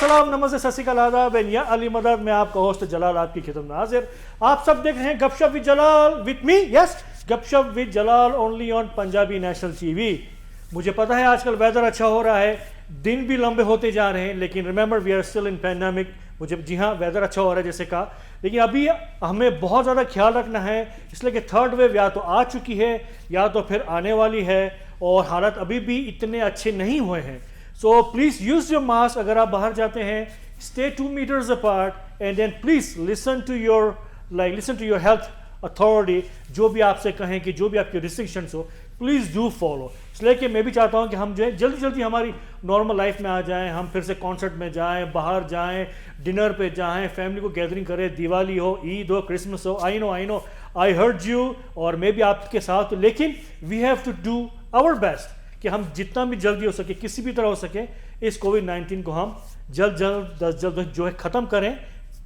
सलाम नमस्ते सत श्री अकाल आदाब एंड या अली मदद में आपका होस्ट जलाल आपकी खिदमत में हाजिर। आप सब देख रहे हैं गपशप with Jalal with me, yes गपशप with Jalal only on Punjabi national TV. मुझे पता है आजकल वेदर अच्छा हो रहा है, दिन भी लंबे होते जा रहे हैं, लेकिन remember we are still in pandemic. मुझे जी हाँ वेदर अच्छा हो रहा है जैसे कहा, लेकिन अभी हमें बहुत ज़्यादा ख्याल रखना है, इसलिए कि थर्ड वेव या तो आ चुकी है या तो फिर आने वाली है और हालात अभी भी इतने अच्छे नहीं हुए हैं। So please use your mask अगर आप बाहर जाते हैं, stay 2 meters apart and then please listen to your health authority. जो भी आपसे कहें कि जो भी आपके रिस्ट्रिक्शंस हो प्लीज़ डू फॉलो। इसलिए कि मैं भी चाहता हूं कि हम जो है जल्दी जल्दी हमारी नॉर्मल लाइफ में आ जाएं, हम फिर से कॉन्सर्ट में जाएं, बाहर जाएं, डिनर पे जाएं, फैमिली को गैदरिंग करें, दिवाली हो, ईद हो, क्रिसमस हो। I know I hurt you और मैं भी आपके साथ, लेकिन we have to do our best कि हम जितना भी जल्दी हो सके, किसी भी तरह हो सके, इस कोविड-19 को हम जल्द जो है ख़त्म करें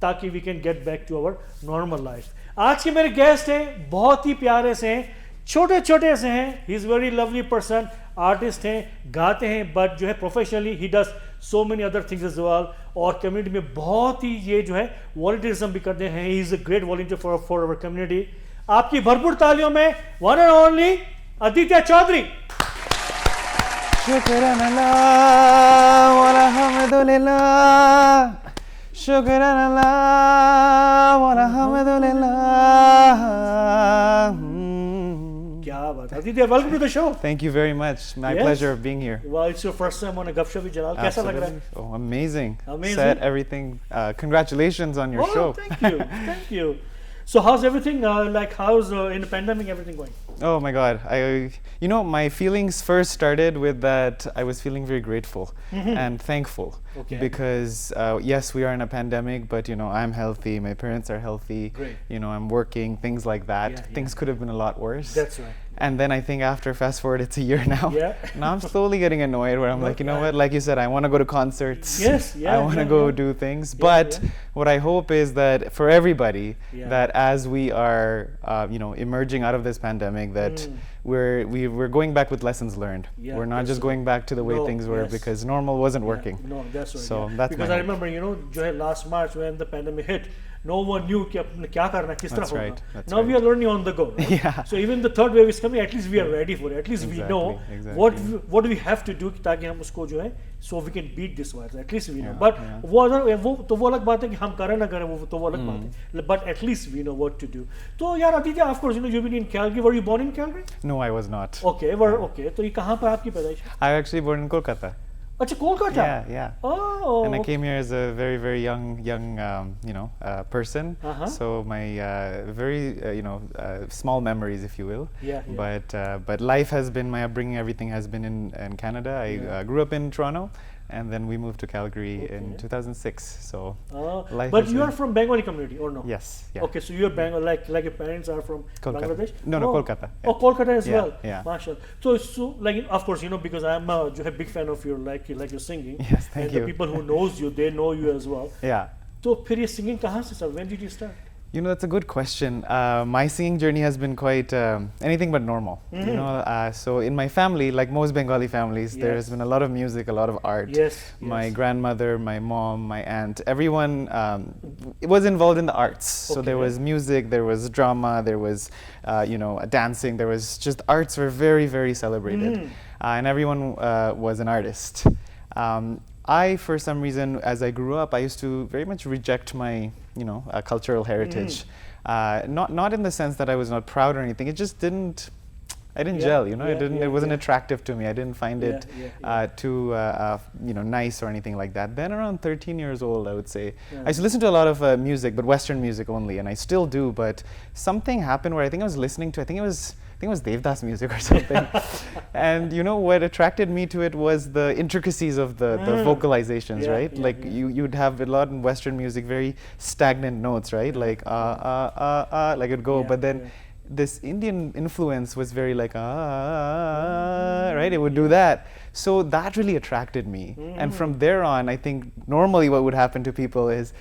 ताकि we can get back to our normal life. आज के मेरे गेस्ट हैं, बहुत ही प्यारे से हैं, छोटे छोटे से हैं, he is very lovely person, artist हैं, गाते हैं, बट जो है professionally he does so many other things as well. और कम्युनिटी में बहुत ही ये जो है वॉलंटियरिज्म भी करते हैं। He is a great volunteer for our community. आपकी भरपूर तालियों में one and only Aditya Chaudhary. शुक्रान अल्लाह वल्हम्दुलिल्लाह, शुक्रान अल्लाह वल्हम्दुलिल्लाह। क्या बात है Aditya, welcome to the show. Thank you very much. My pleasure of being here. Well, it's your first time on a Gupshup with Jalal. कैसा लग रहा है? Oh, amazing. Amazing. Set everything. Congratulations on your show. Thank you. Thank you. So how's everything how's in the pandemic everything going? Oh my God! My feelings first started with that I was feeling very grateful and thankful because yes, we are in a pandemic, but I'm healthy. My parents are healthy. Great. I'm working. Things like that. Things could have been a lot worse. That's right. And then I think after fast forward, it's a year now. Yeah. Now I'm slowly getting annoyed where I'm like, you know what? Like you said, I want to go to concerts. Yes. Yeah. I want to go do things. But what I hope is that for everybody, that as we are, emerging out of this pandemic, that we're going back with lessons learned. Yeah, we're not just going back to the way things were because normal wasn't working. No, that's right. So that's because I remember, जो है last March when the pandemic hit, no one knew कि अपने क्या करना, किस तरह होगा. Now we are learning on the go. Right? Yeah. So even the third wave is coming, at least we are ready for it. At least we know what do we have to do ताकि हम उसको जो है so we can beat this virus. At least we know. But वो अलग बात है कि हम करें ना करें, वो अलग बात है. But at least we know what to do. तो यार Aditya, of course, you've been in Calgary. Were you born in Calgary? No, I was not. Okay. तो ये कहाँ पर आपकी पैदाइश है? I actually born in Kolkata. अच्छा, Kolkata. Yeah. Oh. And I came here as a very, very young person. So my very small memories, if you will. Yeah. But life has been, my upbringing, everything has been in Canada. I grew up in Toronto, and then we moved to Calgary in 2006. So life. But you are from Bengali community or no? Yes. Yeah. Okay, so you're Bengal, like your parents are from Kolkata. Bangladesh? No, Kolkata. Oh, Kolkata as well. Yeah. Mashallah. So like of course, because I'm a big fan of your like your singing. Yes, thank you. And the people who knows you, they know you as well. Yeah. तो फिर ये singing कहाँ से start? When did you start? That's a good question. My singing journey has been quite anything but normal. So in my family, like most Bengali families, there has been a lot of music, a lot of art. Yes. My grandmother, my mom, my aunt, everyone was involved in the arts. So there was music, there was drama, there was dancing, there was just arts were very, very celebrated. And everyone was an artist. I, for some reason, as I grew up, I used to very much reject my, cultural heritage. Not in the sense that I was not proud or anything. It just didn't. I didn't gel. It wasn't attractive to me. I didn't find it too, nice or anything like that. Then around 13 years old, I would say, I used to listen to a lot of music, but Western music only, and I still do. But something happened where I think I was listening to. I think it was Devdas music or something. And what attracted me to it was the intricacies of the vocalizations, right? You'd have a lot in Western music, very stagnant notes, right? Like like it'd go, but then this Indian influence was very like right? It would do that. So that really attracted me. And from there on, I think normally what would happen to people is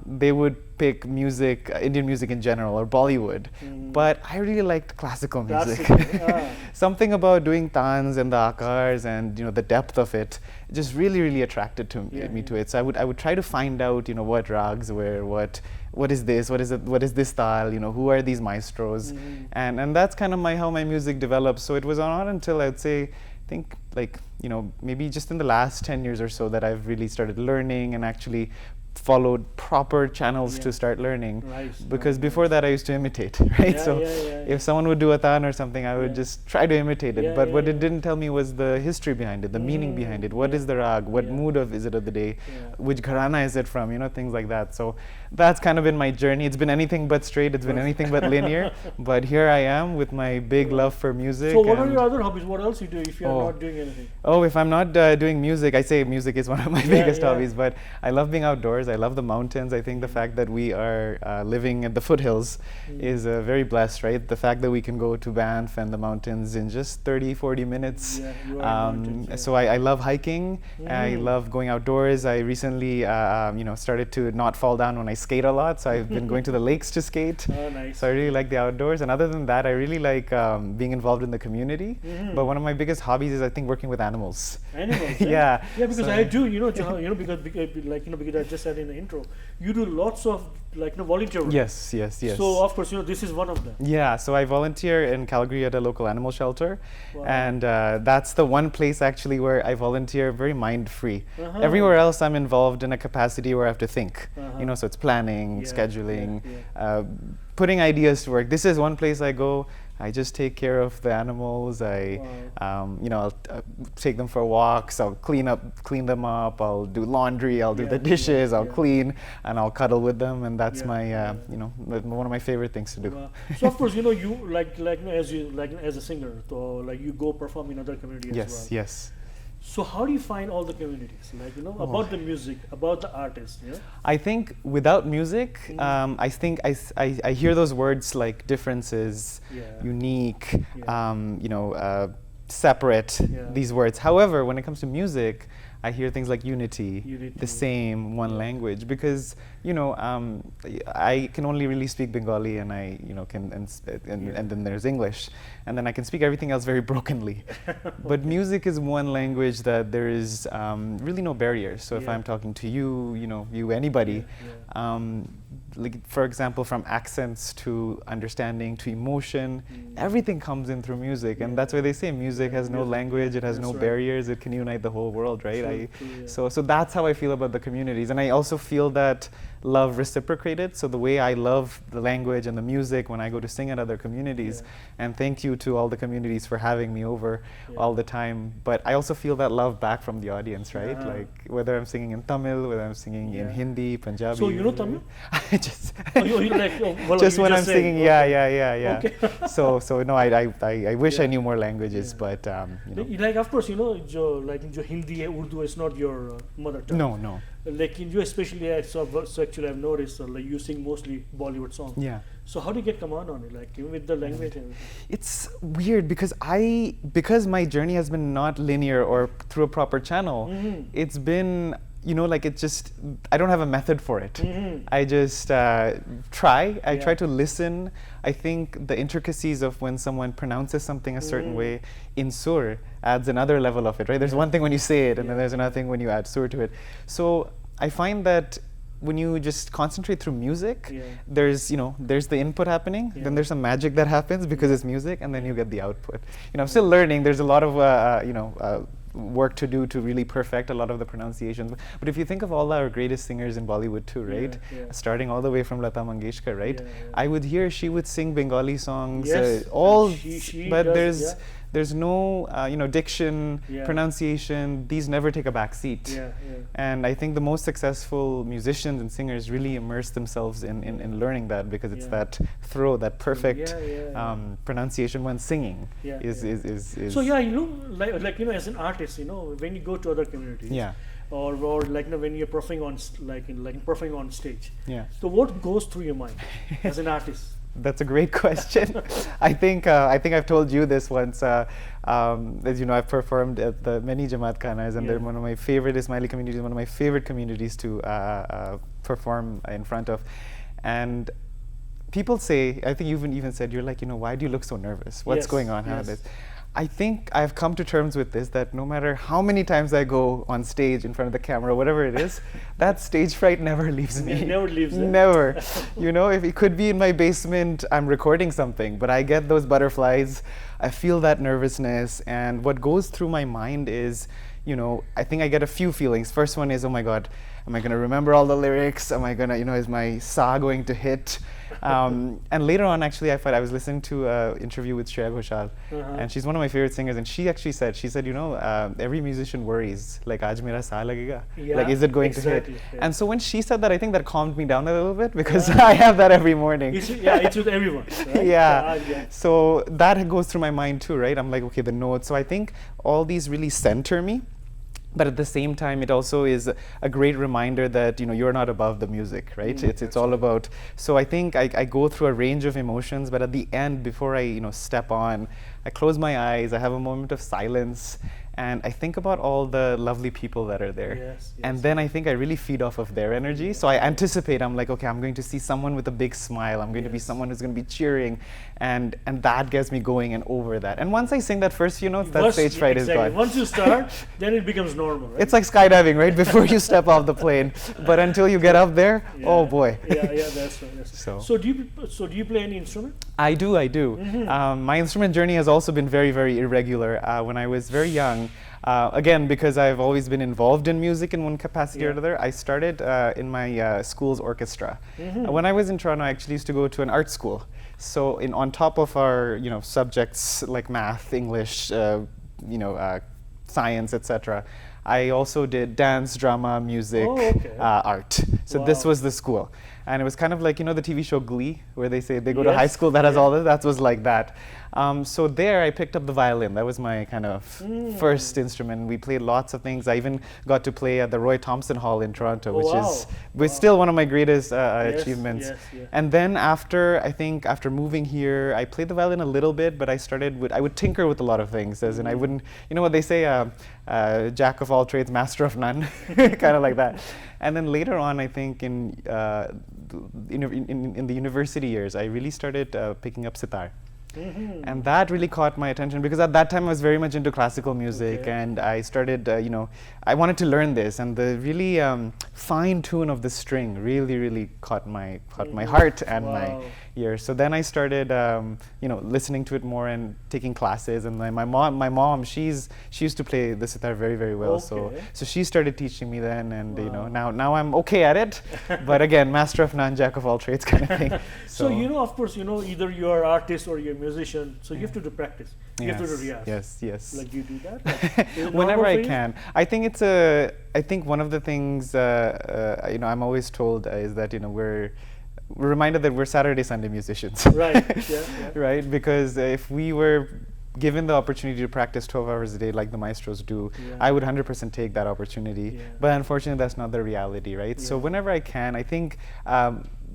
they would pick music, Indian music in general, or Bollywood. But I really liked classical music. Something about doing tans and the akars and the depth of it just really attracted me to it. So I would try to find out what rags were, what is this, what is this style, who are these maestros, and that's kind of how my music developed. So it was not until I'd say, I think maybe just in the last 10 years or so that I've really started learning and actually followed proper channels to start learning. Because before that I used to imitate, right? If someone would do a tan or something, I would just try to imitate it. But what it didn't tell me was the history behind it, the meaning behind it. What is the rag? What mood is it of the day? Which gharana is it from? Things like that. So that's kind of been my journey. It's been anything but straight. It's been anything but linear. But here I am with my big love for music. So what are your other hobbies? What else you do if you are not doing anything? Oh, if I'm not doing music, I say music is one of my biggest hobbies. But I love being outdoors. I love the mountains. I think the fact that we are living at the foothills is very blessed, right? The fact that we can go to Banff and the mountains in just 30-40 minutes. So I love hiking. I love going outdoors. I recently started to not fall down when I skate a lot, so I've been going to the lakes to skate. So I really like the outdoors, and other than that I really like being involved in the community. But one of my biggest hobbies is, I think, working with animals. Yeah, because I do, because I just said in the intro, you do lots of volunteer work. Yes. So of course this is one of them. Yeah, so I volunteer in Calgary at a local animal shelter. And that's the one place actually where I volunteer very mind-free. Everywhere else I'm involved in a capacity where I have to think, so it's planning, scheduling, putting ideas to work. This is one place I go, I just take care of the animals. I'll take them for walks. I'll clean them up. I'll do laundry. I'll do the dishes. I'll clean, and I'll cuddle with them. And that's my, one of my favorite things to do. So of course, you as a singer, so you go perform in other communities as well. Yes. So how do you find all the communities, about the music, about the artists? I think without music, I think I hear those words like differences, unique, separate, these words. However, when it comes to music, I hear things like unity, the same, one language, because I can only really speak Bengali, and I and then there's English, and then I can speak everything else very brokenly. But music is one language that there is really no barriers. So if I'm talking to you, anybody, for example, from accents to understanding to emotion, everything comes in through music, and that's why they say music has no language, it has no barriers, it can unite the whole world, right? So that's how I feel about the communities, and I also feel that love reciprocated. So the way I love the language and the music when I go to sing at other communities, and thank you to all the communities for having me over all the time. But I also feel that love back from the audience, right? Like whether I'm singing in Tamil, whether I'm singing in Hindi, Punjabi. So you know Tamil? just when I'm singing, Okay. So no, I wish I knew more languages, but of course, jo Hindi hai, Urdu is not your mother tongue. No. Like in you especially, actually I've noticed you sing mostly Bollywood songs. Yeah. So how do you get command on it, with the language and everything? It's weird because my journey has been not linear or through a proper channel. It's been it's just, I don't have a method for it. I just try. I try to listen. I think the intricacies of when someone pronounces something a certain way in sur adds another level of it, right? There's one thing when you say it, and then there's another thing when you add sur to it. So I find that when you just concentrate through music, there's the input happening, then there's some magic that happens because it's music, and then you get the output. I'm still learning. There's a lot of work to do to really perfect a lot of the pronunciations. But if you think of all our greatest singers in Bollywood too, right? Starting all the way from Lata Mangeshkar, right? I would hear she would sing Bengali songs, but there's no diction, pronunciation. These never take a back seat. And I think the most successful musicians and singers really immerse themselves in learning that, because it's that throw, that perfect pronunciation when singing is. So as an artist, when you go to other communities, or when you're performing on stage, so what goes through your mind as an artist? That's a great question. I think I've told you this once. As you know, I've performed at the many Jamaat Khanas, and they're one of my favorite Ismaili communities, one of my favorite communities to perform in front of. And people say, I think you've even said, you're like, why do you look so nervous? What's going on? How this? I think I've come to terms with this, that no matter how many times I go on stage in front of the camera, whatever it is, that stage fright never leaves me. It never leaves. Never. If it could be in my basement, I'm recording something, but I get those butterflies, I feel that nervousness, and what goes through my mind is, I think I get a few feelings. First one is, oh my God, am I going to remember all the lyrics? Am I going to, is my sa going to hit? And later on, actually, I was listening to an interview with Shreya Ghoshal, and she's one of my favorite singers, and she actually said, every musician worries, like, aaj mera sa lagega? Like, is it going to hit? Yeah. And so when she said that, I think that calmed me down a little bit, because I have that every morning. It's with everyone, right? Yeah. So that goes through my mind too, right? I'm like, okay, the notes. So I think all these really center me. But at the same time, it also is a great reminder that you're not above the music, right? It's all about. So I think I go through a range of emotions, but at the end, before I step on, I close my eyes. I have a moment of silence, and I think about all the lovely people that are there. And then I think I really feed off of their energy. So I anticipate. I'm like, okay, I'm going to see someone with a big smile. I'm going to be someone who's going to be cheering, and that gets me going and over that. And once I sing that first few notes, that stage fright is gone. Once you start, then it becomes normal, right? It's like skydiving, right? Before you step off the plane, but until you get up there, oh boy. That's right. So do you play any instrument? I do. My instrument journey has also been very, very irregular. When I was very young, again, because I've always been involved in music in one capacity or another, I started in my school's orchestra. When I was in Toronto, I actually used to go to an art school. So on top of our subjects like math, English, science, etc., I also did dance, drama, music, art. So this was the school. And it was kind of like, the TV show Glee, where they say they go to high school that has all this. That was like that. So there I picked up the violin. That was my kind of first instrument. We played lots of things. I even got to play at the Roy Thompson Hall in Toronto, which is still one of my greatest achievements. And then after moving here, I played the violin a little bit, but I would tinker with a lot of things. As in, I wouldn't, what they say, jack of all trades, master of none, kind of like that. And then later on, I think in the university years, I really started picking up sitar. And that really caught my attention, because at that time I was very much into classical music, and I started, I wanted to learn this, and the really fine tune of the string really caught my heart and my ears. So then I started, listening to it more and taking classes. And my mom, she used to play the sitar very, very well. So she started teaching me then, and now I'm okay at it. But again, master of none, jack of all trades kind of thing. So of course, either you are artist or you're a musician, so you have to do practice. You have to do riyaz. Yes. Like, do you do that? Whenever I can. I think one of the things I'm always told is that we're reminded that we're Saturday, Sunday musicians. Right. Right? Because if we were given the opportunity to practice 12 hours a day like the maestros do, I would 100% take that opportunity. But unfortunately, that's not the reality, right? So whenever I can, I think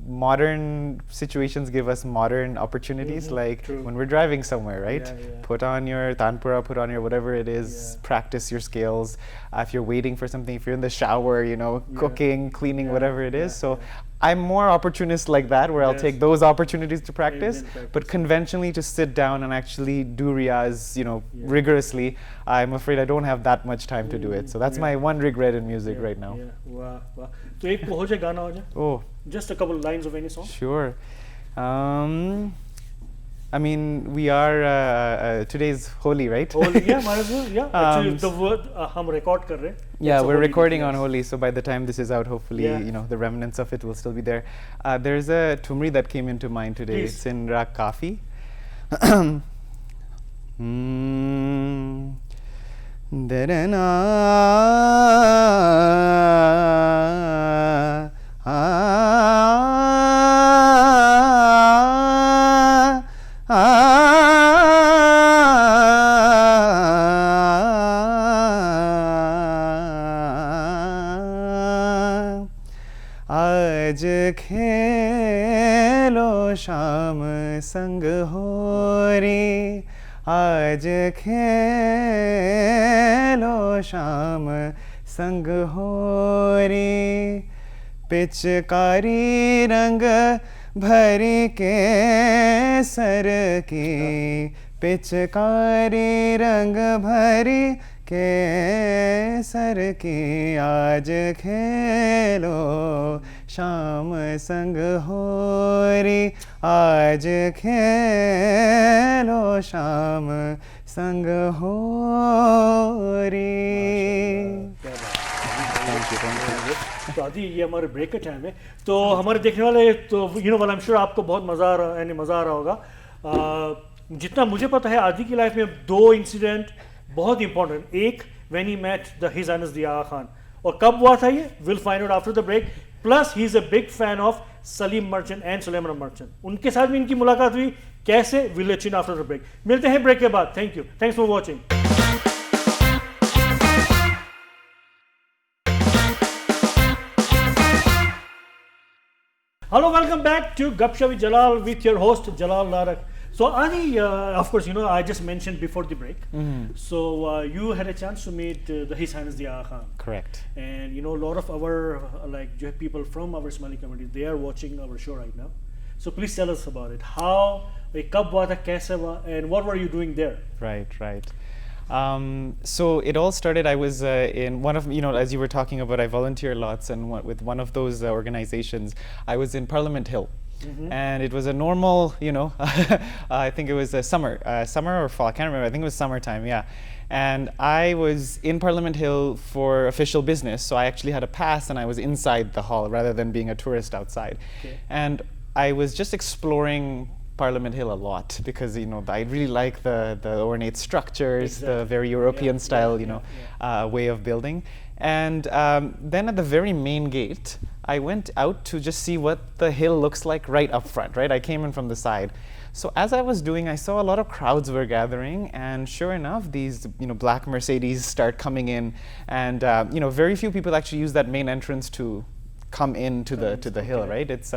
modern situations give us modern opportunities, like when we're driving somewhere, right? Put on your tanpura, put on your whatever it is, practice your skills. If you're waiting for something, if you're in the shower, cooking, cleaning, whatever it is. So I'm more opportunist like that, where I'll take those opportunities to practice. But conventionally, to sit down and actually do riyaz, rigorously, I'm afraid I don't have that much time to do it. So that's my one regret in music right now. Wow. So एक हो जाए गाना हो जाए. Oh. Just a couple lines of any song. Sure. I mean, we are today's Holi, right? Holi, might as well. Actually, the word हम record कर रहे. We're recording on Holi, so by the time this is out, hopefully, the remnants of it will still be there. There's a Thumri that came into mind today. Please. It's in Rag Kafi. आज खेलो शाम संग हो रे आज खेलो शाम संग होरी पिचकारी रंग भरी के सर की पिचकारी रंग भरी के सर की आज खेलो शाम संग होरी आज खेलो शाम संग होरी तो आदि ये हमारे ब्रेक का टाइम है तो हमारे देखने वाले तो आई एम श्योर आपको बहुत मज़ा आ रहा होगा जितना मुझे पता है आदि की लाइफ में 2 इंसिडेंट बहुत इंपॉर्टेंट एक when he met the his highness the Aga Khan और कब हुआ था ये will find out after the break plus he is a big fan of Salim Merchant and Sulaiman Merchant उनके साथ भी इनकी मुलाकात हुई कैसे will let you know after the break मिलते हैं ब्रेक के बाद thank you thanks for watching Hello, welcome back to Gupshup with Jalal with your host Jalal Larak. So Adi, of course, I just mentioned before the break. So you had a chance to meet the His Highness the Aga Khan. Correct. And a lot of our people from our Somali community, they are watching our show right now. So please tell us about it. How, kab hua tha, kaise hua, and what were you doing there? Right. So it all started, I was in one of, as you were talking about, I volunteer lots and with one of those organizations, I was in Parliament Hill. And it was a normal, I think it was a summer or fall, I can't remember, I think it was summertime, yeah. And I was in Parliament Hill for official business, so I actually had a pass and I was inside the hall rather than being a tourist outside. Okay. And I was just exploring Parliament Hill a lot because I really like the ornate structures, the very European style way of building. And then at the very main gate, I went out to just see what the hill looks like right up front. Right, I came in from the side. So as I was doing, I saw a lot of crowds were gathering, and sure enough, these black Mercedes start coming in, and very few people actually use that main entrance to come into the hill, right? It's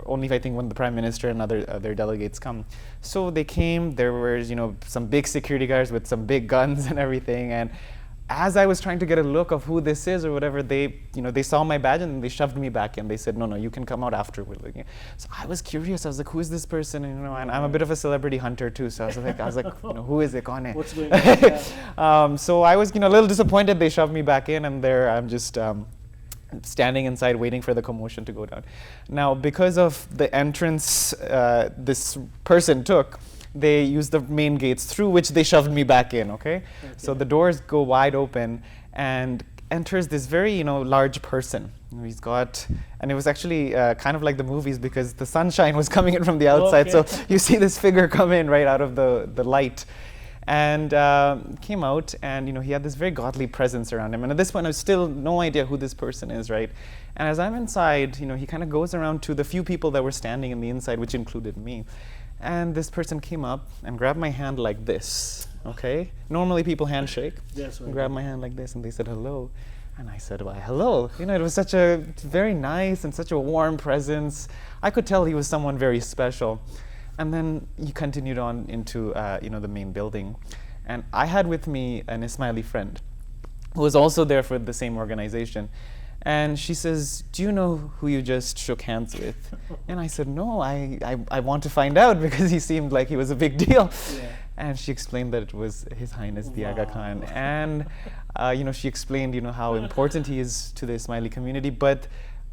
only I think when the Prime Minister and other delegates come. So they came, there were some big security guards with some big guns and everything, and as I was trying to get a look of who this is or whatever, they saw my badge and they shoved me back and they said, no, you can come out afterward. So I was curious, I was like, who is this person? And I'm a bit of a celebrity hunter too, so I was like, who is it? Kaun hai? What's going on? Yeah. So I was a little disappointed they shoved me back in, and there I'm just standing inside waiting for the commotion to go down. Now, because of the entrance this person took, they used the main gates through which they shoved me back in, okay? So the doors go wide open and enters this very, large person. He's got, and it was actually kind of like the movies because the sunshine was coming in from the outside. So you see this figure come in right out of the light. And came out, and he had this very godly presence around him. And at this point, I was still no idea who this person is, right? And as I'm inside, he kind of goes around to the few people that were standing in the inside, which included me. And this person came up and grabbed my hand like this, okay? Normally people handshake. Yes, right. Grabbed my hand like this, and they said hello. And I said, why, hello. It was such a very nice and such a warm presence. I could tell he was someone very special. And then he continued on into the main building. And I had with me an Ismaili friend who was also there for the same organization. And she says, do you know who you just shook hands with? And I said, no, I want to find out because he seemed like he was a big deal. Yeah. And she explained that it was His Highness the Aga Khan. And she explained how important he is to the Ismaili community. But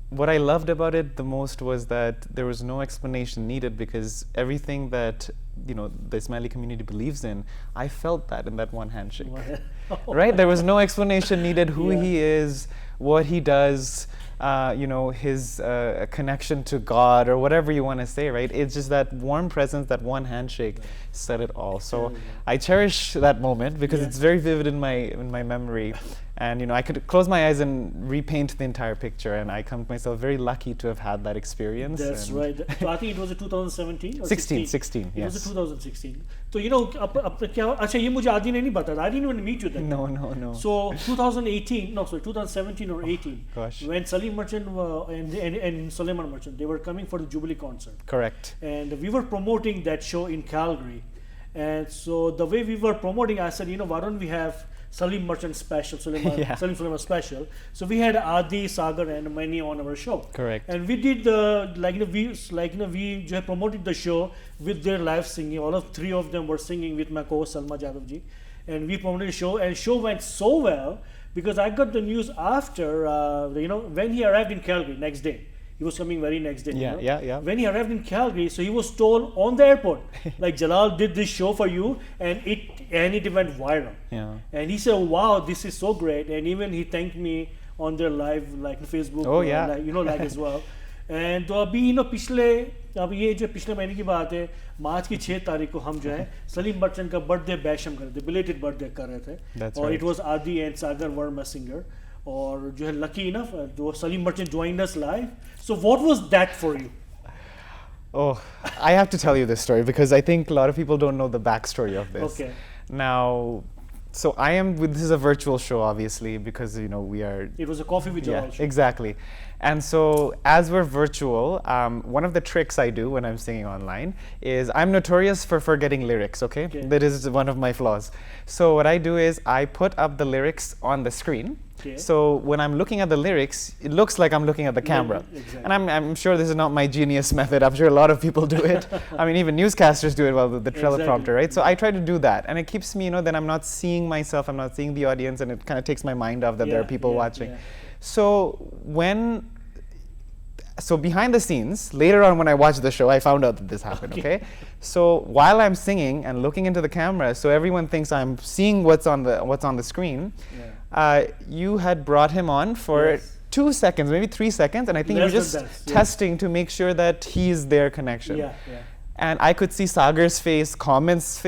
what I loved about it the most was that there was no explanation needed because everything that the Ismaili community believes in, I felt that in that one handshake. Right? There was no explanation needed who he is, what he does, his connection to God or whatever you want to say, right? It's just that warm presence, that one handshake said it all. So I cherish that moment because it's very vivid in my memory. And I could close my eyes and repaint the entire picture, and I count myself very lucky to have had that experience. That's right. So I think it was a 2017 or 16, It yes. was a 2016. So अच्छा ये मुझे आदि ने नहीं बताया. I didn't even meet you then. No. So 2017 or 18. Gosh. When Salim Merchant and Suleiman Merchant, they were coming for the Jubilee concert. Correct. And we were promoting that show in Calgary. And so the way we were promoting, I said, why don't we have Salim Merchant special, Salim Sulaiman special. So we had Adi, Sagar, and many on our show. Correct. And we did the we just promoted the show with their live singing. All of three of them were singing with my co-host Salma Jadhav ji, and we promoted the show. And show went so well because I got the news after when he arrived in Calgary next day. He was coming very next day. Yeah. When he arrived in Calgary, so he was told on the airport, like, Jalal did this show for you, and it went viral. Yeah. And he said, wow, this is so great. And even he thanked me on their live, like Facebook, Oh, yeah. like as well. And तो अभी अब ये जो पिछले महीने की बात है, मार्च की 6 तारीख को हम जो है सलीम मर्चेंट का बर्थडे बैश हम कर रहे थे, बिलेटेड बर्थडे कर रहे थे. That's और right. इट वाज आदि and Sagar were my singer. और जो है लकी इनफ जो Salim merchant joined us live. So what was that for you? Oh, I have to tell you this story because I think a lot of people don't know the backstory of this. Okay. Now, so this is a virtual show, obviously, because we are. It was a coffee with Jalal show. Exactly. And so as we're virtual, one of the tricks I do when I'm singing online is I'm notorious for forgetting lyrics. Okay, that is one of my flaws. So what I do is I put up the lyrics on the screen. Okay. So when I'm looking at the lyrics, it looks like I'm looking at the camera. Exactly. And I'm sure this is not my genius method. I'm sure a lot of people do it. I mean, even newscasters do it well with the teleprompter, right? So I try to do that. And it keeps me, then I'm not seeing myself, I'm not seeing the audience, and it kind of takes my mind off that there are people watching. So behind the scenes, later on when I watched the show, I found out that this happened, okay? So while I'm singing and looking into the camera, so everyone thinks I'm seeing what's on the screen, you had brought him on for 2 seconds, maybe 3 seconds, and I think you were just testing to make sure that he's their connection. And I could see Sagar's face, comments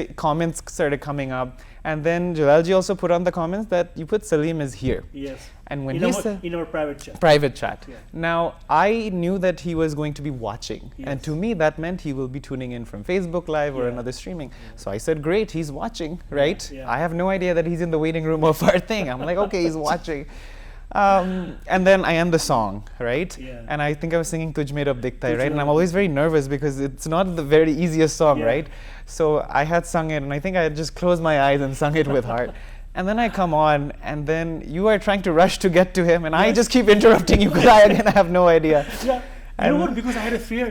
started coming up, and then Jalalji also put on the comments that you put Salim is here. Yes. And when in our private chat. Private chat. Now, I knew that he was going to be watching. And to me, that meant he will be tuning in from Facebook Live or another streaming. So I said, great, he's watching, right? I have no idea that he's in the waiting room of our thing. I'm like, okay, he's watching. And then I end the song, right? And I think I was singing Tujh Mein Rab Dikhta Hai, right? And I'm always very nervous because it's not the very easiest song, right? So I had sung it, and I think I had just closed my eyes and sung it with heart. And then I come on, and then you are trying to rush to get to him, and I just keep interrupting you because I have no idea. You know what? Because I had a fear.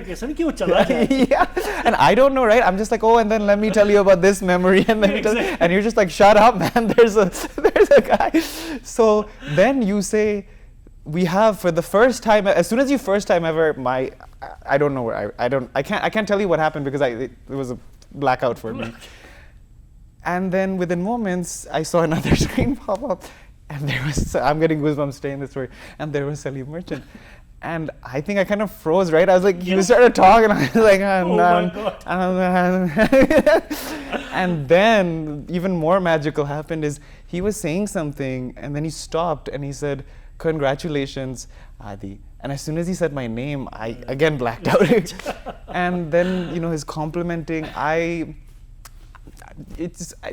And I don't know, right? I'm just like, oh, and then let me tell you about this memory, and then and you're just like, shut up, man. There's a guy. So then you say, we have for the first time, as soon as you first time ever, I don't know where I can't tell you what happened because it was a blackout for me. And then within moments, I saw another screen pop up, and there was, I'm getting goosebumps saying this story, and there was Salim Merchant. And I think I kind of froze, right? I was like, you started talking, and I was like, and then even more magical happened is he was saying something, and then he stopped, and he said, congratulations, Adi. And as soon as he said my name, I again blacked out. And then, his complimenting,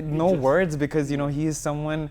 no words because, he is someone,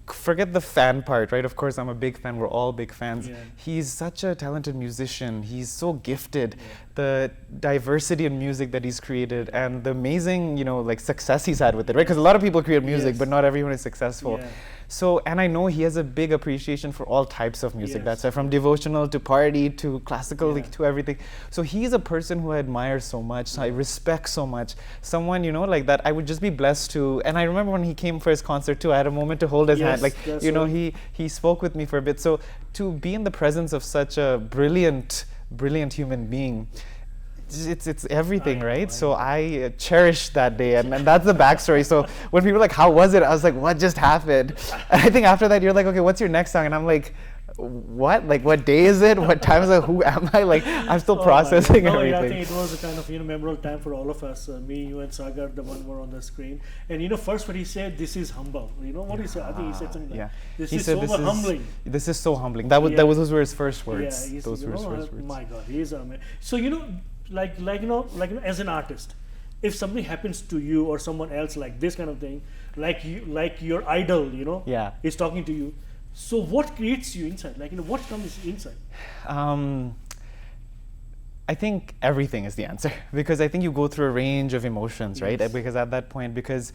forget the fan part, right? Of course, I'm a big fan. We're all big fans. He's such a talented musician. He's so gifted. The diversity in music that he's created and the amazing, success he's had with it, right? Because a lot of people create music, but not everyone is successful. So, and I know he has a big appreciation for all types of music. That's why from devotional to party to classical to everything. So he's a person who I admire so much, I respect so much. Someone, like that, I would just be blessed to. And I remember when he came for his concert too, I had a moment to hold his hand. Like, he spoke with me for a bit. So to be in the presence of such a brilliant human being, it's everything, right? So I cherished that day, and that's the backstory. So when people are like, how was it? I was like, what just happened? And I think after that, you're like, okay, what's your next song? And I'm like, what? Like, what day is it? What time is it? Who am I? Like, I'm still processing everything. I think it was a kind of memorable time for all of us. Me, you, and Sagar, the one were on the screen. And first what he said, this is humble. What he said? I think he said something like, this is so humbling. This is so humbling. Those were his first words. Those were his first words. My God, he's amazing. So like as an artist, if something happens to you or someone else like this kind of thing, like your idol, is talking to you. So what creates you inside? What comes inside? I think everything is the answer because I think you go through a range of emotions, right? Yes. Because at that point, because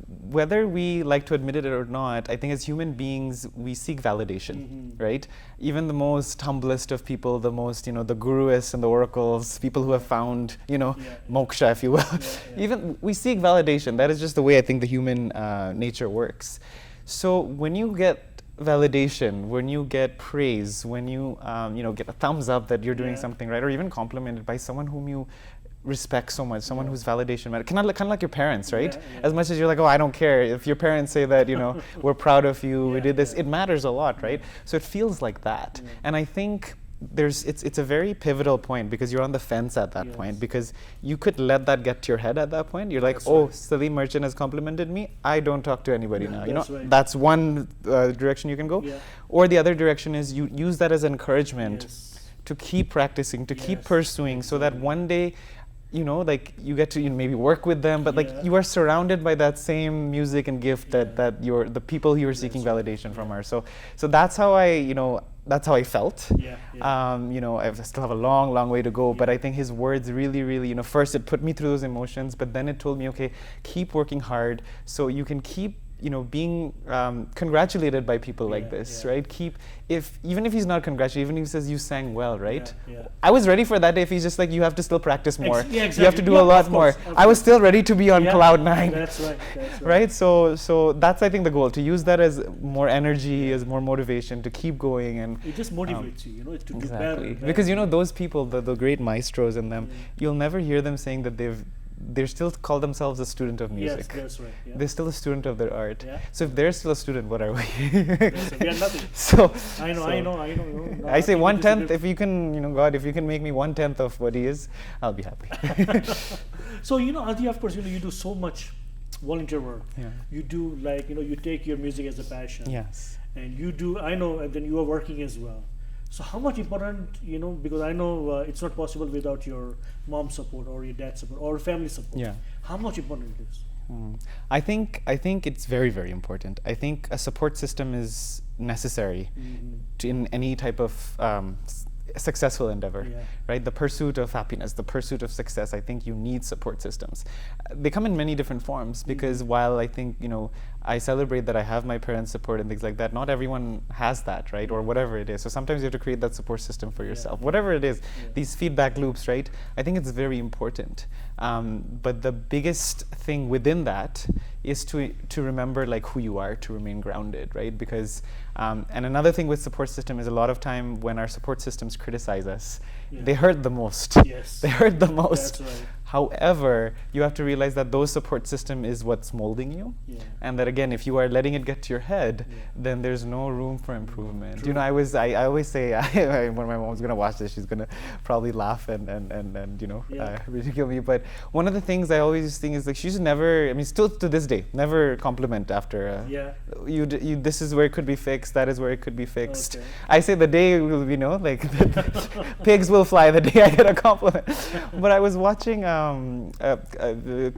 whether we like to admit it or not, I think as human beings, we seek validation, right? Even the most humblest of people, the most, the guruists and the oracles, people who have found, moksha, if you will, even we seek validation. That is just the way I think the human nature works. So when you get validation, when you get praise, when you get a thumbs up that you're doing something right, or even complimented by someone whom you respect so much, someone whose validation matters, kind of like your parents, right? As much as you're like, oh, I don't care. If your parents say that, we're proud of you, we did this, it matters a lot, right? So it feels like that. And I think it's a very pivotal point because you're on the fence at that point, because you could let that get to your head at that point. You're like, Salim Merchant has complimented me, I don't talk to anybody now. That's one direction you can go. Or the other direction is you use that as encouragement to keep practicing, to keep pursuing, so that one day you get to maybe work with them, but you are surrounded by that same music and gift that the people you are seeking validation from are. So that's how I felt. I still have a long way to go, but I think his words really, first it put me through those emotions, but then it told me, okay, keep working hard so you can keep being congratulated by people like this, right? Even if he's not congratulated, even if he says you sang well, right? I was ready for that day if he's just like, you have to still practice more. Exactly. You have to do a lot more. I was still ready to be on cloud 9. That's right. Right? So that's, I think, the goal, to use that as more energy, as more motivation to keep going. And it just motivates you, to do exactly. better. Because, those people, the great maestros in them, you'll never hear them saying that they still call themselves a student of music. Yes, that's right. They're still a student of their art. So if they're still a student, what are we? We are nothing. So I know. I say 1/10. If you can, God, if you can make me 1/10 of what he is, I'll be happy. So Aditya, of course, you do so much volunteer work. You do you take your music as a passion. Yes. And you do. I know, and then you are working as well. So how much important, because I know it's not possible without your mom's support or your dad's support or family support. How much important it is? I think it's very, very important. I think a support system is necessary in any type of successful endeavor, right? The pursuit of happiness, the pursuit of success, I think you need support systems. They come in many different forms because while I think, I celebrate that I have my parents' support and things like that, not everyone has that, right? Or whatever it is. So sometimes you have to create that support system for yourself. Whatever it is, these feedback loops, right? I think it's very important. But the biggest thing within that is to remember who you are, to remain grounded, right? Because and another thing with support system is a lot of time when our support systems criticize us, they hurt the most. They hurt the most. That's right. However, you have to realize that those support system is what's molding you, and that again, if you are letting it get to your head, then there's no room for improvement. True. I always say when my mom's gonna watch this, she's gonna probably laugh and ridicule me. But one of the things I always think is she should never, still to this day, never compliment after. This is where it could be fixed. That is where it could be fixed. Okay. I say the day will pigs will fly the day I get a compliment. But I was watching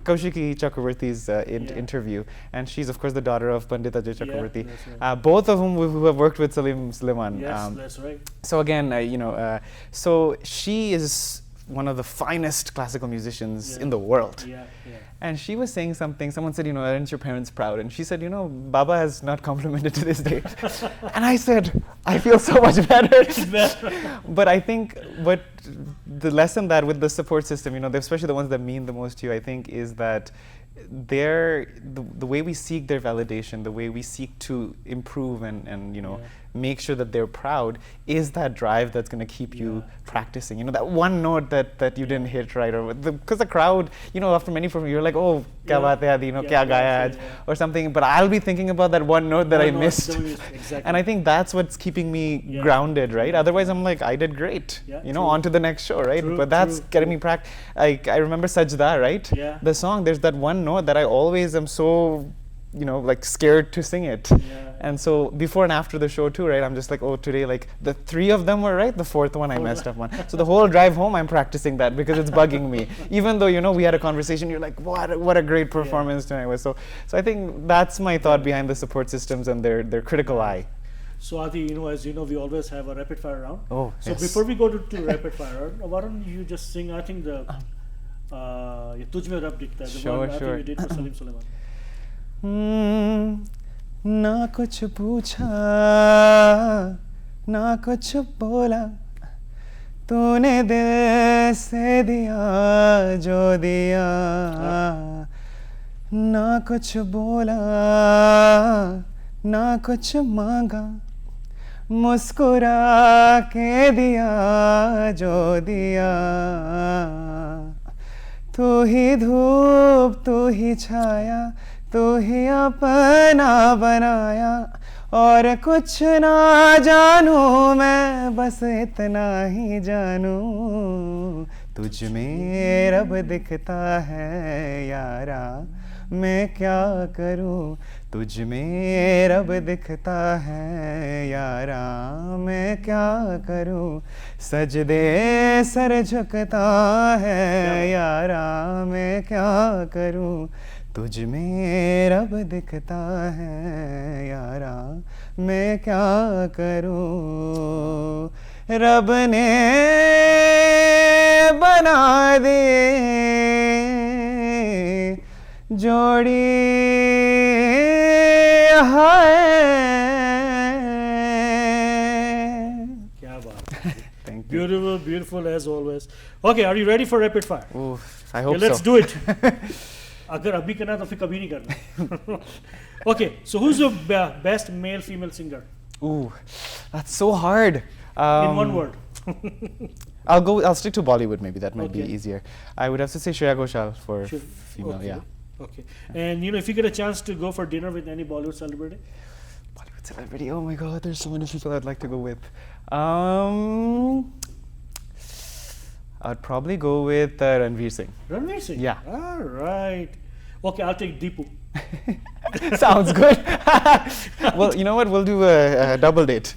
Kaushiki Chakravarti's interview, and she's of course the daughter of Pandit Ajay Chakravarti, both of whom who have worked with Salim Sulaiman. Yes, that's right. So again, so she is one of the finest classical musicians in the world. And she was saying something, someone said, aren't your parents proud? And she said, Baba has not complimented to this day. And I said, I feel so much better. But I think the lesson that with the support system, especially the ones that mean the most to you, I think is that the way we seek their validation, the way we seek to improve and make sure that they're proud is that drive that's going to keep you practicing. That one note that you didn't hit right, or because the crowd, after many performances, you're like, oh, kya baat hai, kya gaya aaj, or something. But I'll be thinking about that one note that I missed. Exactly. And I think that's what's keeping me grounded, right? Otherwise, I'm like, I did great. On to the next show, right? But that's getting me practice. I remember Sajda, right? The song, there's that one note that I always am so scared to sing it. And so before and after the show too, right, I'm just like, oh, today, the 3 of them were right, the 4th one I messed up on. So the whole drive home I'm practicing that because it's bugging me. Even though we had a conversation, you're like, what a great performance tonight was. So I think that's my thought behind the support systems and their critical eye. So Adi, as you know, we always have a rapid fire round. Oh, So yes. before we go to rapid fire round, why don't you just sing? I think the ये तुझ में रब दिखता है. The Sure, one I sure. think you did for Salim Sulaiman. ना कुछ पूछा ना कुछ बोला तूने दिल से दिया जो दिया ना कुछ बोला ना कुछ मांगा मुस्कुरा के दिया जो दिया तू ही धूप तू ही छाया तू ही अपना बनाया और कुछ ना जानू मैं बस इतना ही जानू तुझ में रब दिखता है यारा मैं क्या करूं तुझ में रब दिखता है यारा मैं क्या करूं सजदे सर झुकता है यारा मैं क्या करूं तुझ में रब दिखता है यारा मैं क्या करूं रब ने बना दे जोड़ी है क्या बात है. Thank you. Beautiful as always. Okay, are you ready for rapid fire? Ooh, I hope Okay, let's so. do it. अगर अभी करना तो फिर कभी नहीं करना. Okay, so who's your best male female singer? Ooh, that's so hard. In one word. I'll stick to Bollywood maybe. That might be Okay. easier. I would have to say Shreya Ghoshal for Sure. female. Okay. Yeah. Okay. And if you get a chance to go for dinner with any Bollywood celebrity, Bollywood celebrity. Oh my God, there's so many people I'd like to go with. I'd probably go with Ranveer Singh. Ranveer Singh. Yeah. All right. Okay, I'll take Deepu. Sounds good. Well, you know what? We'll do a double date.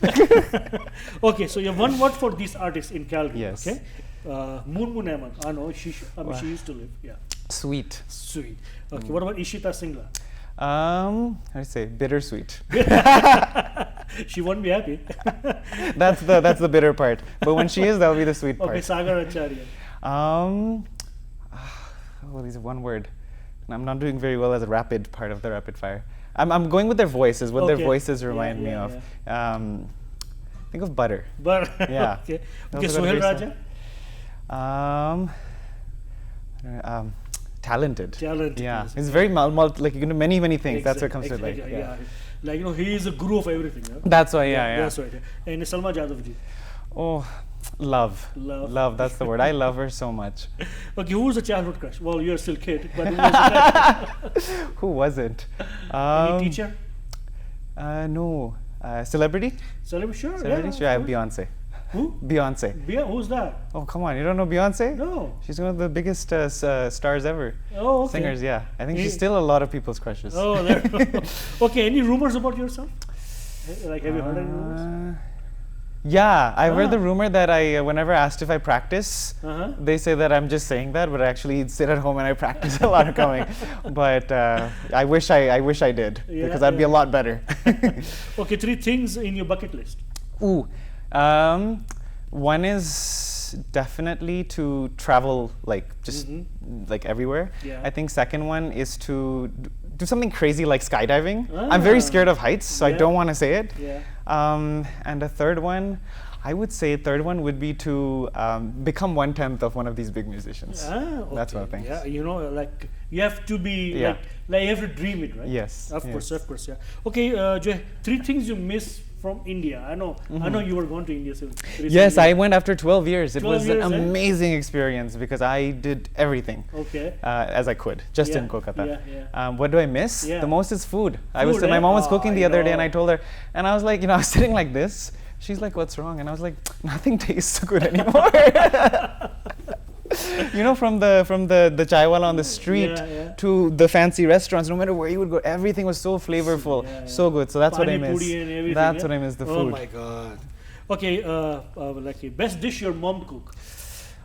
Okay, so you have one word for these artists in Calgary. Yes. Okay. Moon Ahmed. I know she used to live. Yeah. Sweet. Sweet. Okay. What about Ishita Singla? How do you say? Bittersweet. She won't be happy. That's the bitter part. But when she is, that'll be the sweet part. Okay, Sagar Acharya. Well, these are one word. I'm not doing very well as a rapid part of the rapid fire. I'm going with their voices. What their Okay. voices remind Yeah, me yeah, of. Think of butter. But Yeah. okay. Those Okay, are Sohel very Raja. Talented. Talented, Yeah. yes. He's very like you can do many things. That's what comes to like. Exactly, Yeah. Like he is a guru of everything. Yeah? That's why. Yeah. That's right. Yeah. And Salma Jadhav ji. Oh, love. Love. That's the word. I love her so much. Okay, who was a childhood crush? Well, you're still kid, but who was a crush? Who wasn't? Any teacher? No. Celebrity? Celebrity? Sure. Celebrity? Yeah, Sure, I have of course. Beyonce. Who? Beyonce. Who's that? Oh, come on. You don't know Beyonce? No. She's one of the biggest stars ever. Oh, okay. Singers, yeah. I think she's He- still a lot of people's crushes. Oh, there. Okay, any rumors about yourself? Like, have you heard any rumors? Yeah, I've heard Ah. the rumor that whenever asked if I practice, Uh-huh. they say that I'm just saying that, but I actually sit at home and I practice a lot of coming. But I wish I did, Yeah, because I'd be a yeah. lot better. Okay, 3 things in your bucket list. Ooh, one is definitely to travel, like just like everywhere. Yeah. I think second one is to do something crazy like skydiving. I'm very scared of heights, so I Yeah. don't want to say it. Yeah. And a third one, I would say third one would be to become 1/10 of one of these big musicians. Okay. That's one thing. Yeah, like you have to be Yeah. like you have to dream it, right? Yes, Of yes. course, yeah. Okay, Joy, 3 things you miss from India. I know you were going to India recently. Yes, I went after 12 years. It 12 was years, an eh? amazing experience because I did everything Okay. as I could, just in Yeah, Kolkata. yeah. What do I miss? Yeah. The most is food. Food, My eh? mom was Oh, cooking the I other day, and know. I told her, and I was like, I was sitting like this. She's like, "What's wrong?" And I was like, "Nothing tastes good anymore." From the chaiwala on the street Yeah. to the fancy restaurants, no matter where you would go, everything was so flavorful, Yeah. so good. So that's what I Pani miss. puri and everything, That's yeah? what I miss, the Oh food. my god. Okay, like best dish your mom cook.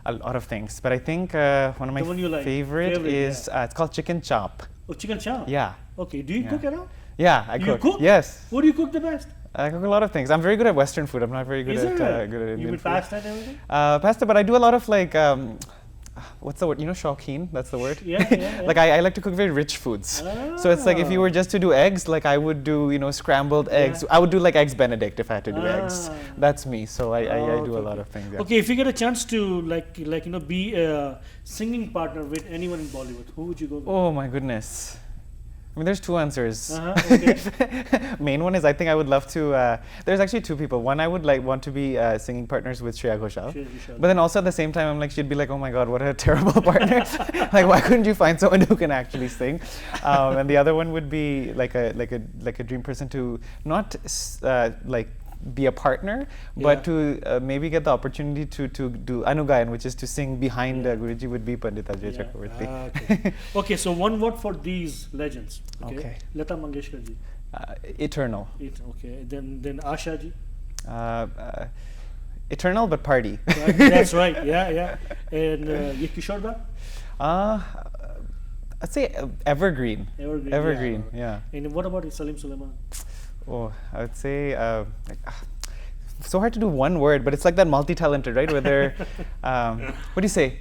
A lot of things, but I think one of my The one you like. favorite Favorite, is it's called chicken chop. Oh, chicken chow. Yeah, Okay, do you Yeah. cook at all? yeah, I You cook. cook? Yes. What do you cook the best? I cook a lot of things. I'm very good at Western food. I'm not very good Is at it? good at You Indian with food. pasta and everything? Pasta, but I do a lot of like what's the word? You know, shauqeen. That's the word. Yeah. Like I like to cook very rich foods. So it's like if you were just to do eggs, like I would do, you know, scrambled eggs. I would do like eggs Benedict if I had to do eggs. That's me. So I do a lot of things. Yeah. Okay, if you get a chance to like you know be a singing partner with anyone in Bollywood, who would you go with? Oh my goodness. I mean, there's two answers. Okay. Main one is I think I would love to. There's actually two people. One, I would want to be singing partners with Shreya Ghoshal. But then also at the same time, I'm like, she'd be like, oh my God, what a terrible partner. Like, why couldn't you find someone who can actually sing? And the other one would be like a dream person to not like be a partner, but to maybe get the opportunity to do Anugayan, which is to sing behind Guruji, would be Pandit Ajay Chakravarti. Okay, so one word for these legends. Okay. Lata Mangeshkar ji. Eternal. Okay. Then Asha ji. Eternal but party. That's right. Yeah. And ye Kishore da? I'd say evergreen. Evergreen. Yeah. And what about Salim Sulaiman? Oh, I would say so hard to do one word, but it's like that multi-talented, right? Where they're what do you say?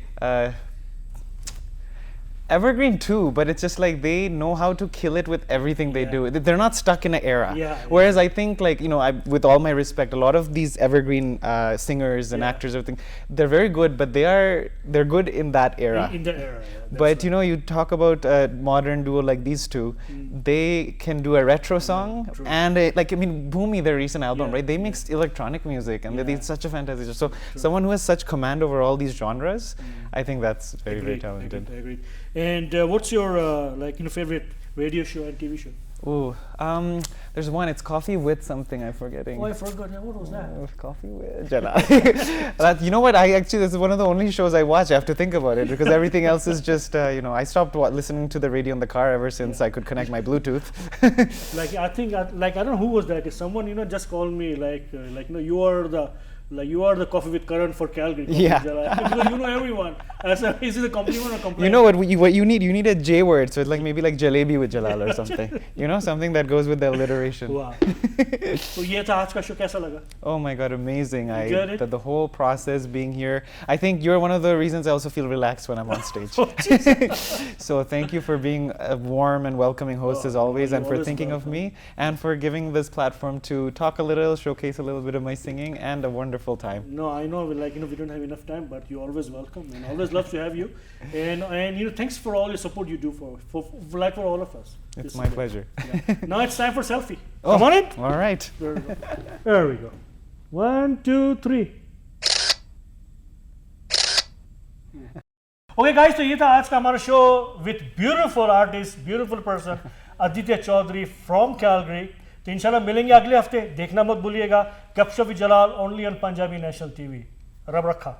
Evergreen too, but it's just like they know how to kill it with everything they do. They're not stuck in an era. Whereas I think, like, you know, with all my respect, a lot of these evergreen singers and actors, everything, they're very good, but they're good in that era. In the era. But you know, you talk about a modern duo like these two, they can do a retro song and like, I mean, Bhumi, their recent album, right? They mixed electronic music and they did such a fantastic. So someone who has such command over all these genres, I think that's very, very talented. Agreed. And what's your like, you know, favorite radio show and TV show? Oh, there's one. It's Coffee with something. I'm forgetting. Oh, I forgot. What was that? Coffee with Jalal. You know what? This is one of the only shows I watch. I have to think about it because everything else is just, you know, I stopped listening to the radio in the car ever since I could connect my Bluetooth. Like, I think, I don't know who was that. Someone, you know, just called me like, you know, you are the Coffee with Karan for Calgary. Because you know everyone. Is it a compliment or complaint? You know what you need? You need a J word, so it's like maybe like Jalebi with Jalal or something. You know, something that goes with the alliteration. Wow. So ये था आज का show कैसा लगा? Oh my God, amazing! The whole process being here. I think you're one of the reasons I also feel relaxed when I'm on stage. So thank you for being a warm and welcoming host as always, and for thinking of me, and for giving this platform to talk a little, showcase a little bit of my singing, and a wonderful time. No, I know, like, you know, we don't have enough time, but you're always welcome, and always love to have you. And you know, thanks for all your support you do for all of us. It's my pleasure. Now it's time for selfie. Come on in. All right. There we go. 1, 2, 3. Okay guys, तो ये था आज का हमारा show with beautiful artist, beautiful person, Aditya Chaudhuri from Calgary. तो इंशाल्लाह मिलेंगे अगले हफ्ते. देखना मत भूलिएगा गपशप with Jalal only on Punjabi National TV. रब रखा.